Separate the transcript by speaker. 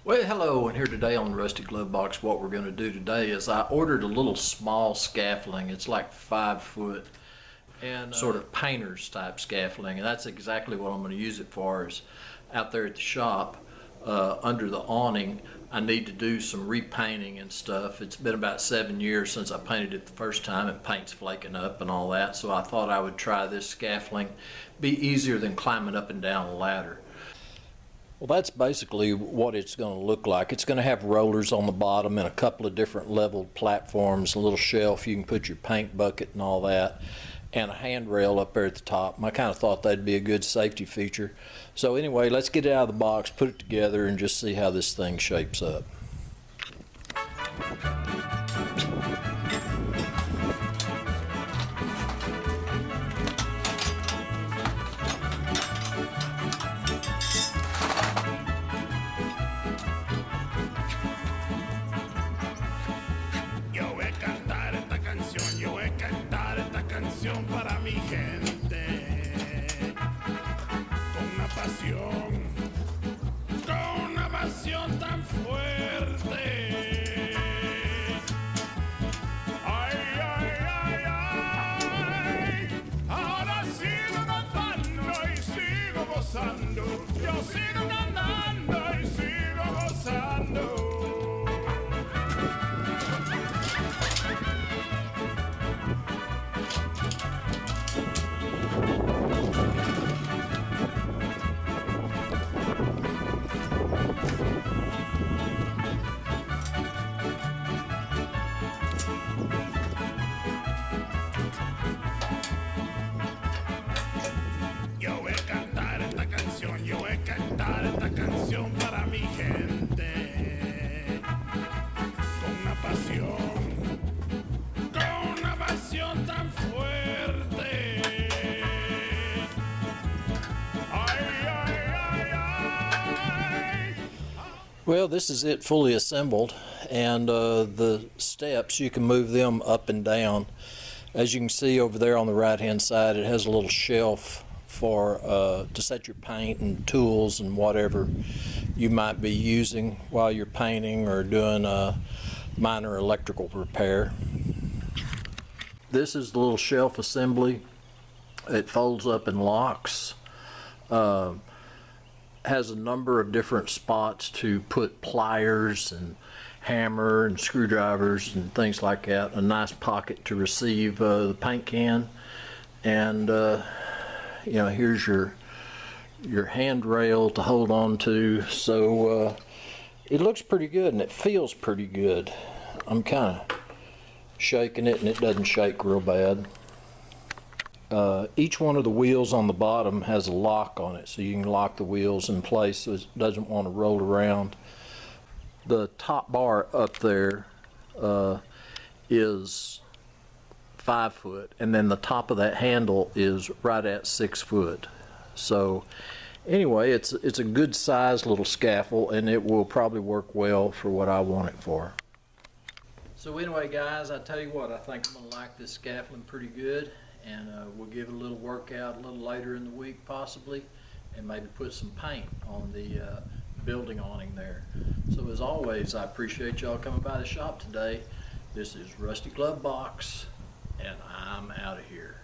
Speaker 1: Well, hello, and here today on the Rusty Glove Box, what we're going to do today is I ordered a little small scaffolding. It's like 5 foot and sort of painter's type scaffolding, and that's exactly what I'm going to use it for. Is out there at the shop under the awning, I need to do some repainting and stuff. It's been about 7 years since I painted it the first time, and paint's flaking up and all that, so I thought I would try this scaffolding. Be easier than climbing up and down a ladder. Well, that's basically what it's going to look like. It's going to have rollers on the bottom and a couple of different leveled platforms, a little shelf you can put your paint bucket and all that, and a handrail up there at the top. I kind of thought that'd be a good safety feature. So anyway, let's get it out of the box, put it together, and just see how this thing shapes up.
Speaker 2: Para mi gente, con una pasión tan fuerte. Ay, ay, ay, ay, ahora sigo cantando y sigo gozando, yo sigo cantando y sigo gozando. Yo voy a cantar esta canción para mi gente, con una pasión tan fuerte. Ay, ay, ay, ay.
Speaker 1: Well, this is it fully assembled, and the steps, you can move them up and down. As you can see over there on the right hand side, it has a little shelf for to set your paint and tools and whatever you might be using while you're painting or doing a minor electrical repair. This is the little shelf assembly. It folds up and locks. Has a number of different spots to put pliers and hammer and screwdrivers and things like that. A nice pocket to receive the paint can, and you know, here's your handrail to hold on to. So it looks pretty good and it feels pretty good. I'm kind of shaking it and it doesn't shake real bad. Each one of the wheels on the bottom has a lock on it, so you can lock the wheels in place so it doesn't want to roll around. The top bar up there is 5 foot, and then the top of that handle is right at 6 foot. So anyway, it's a good sized little scaffold, and it will probably work well for what I want it for. So anyway, guys, I tell you what, I think I'm going to like this scaffolding pretty good, and we'll give it a little workout a little later in the week possibly, and maybe put some paint on the building awning there. So as always, I appreciate y'all coming by the shop today. This is Rusty Glove Box, and I'm out of here.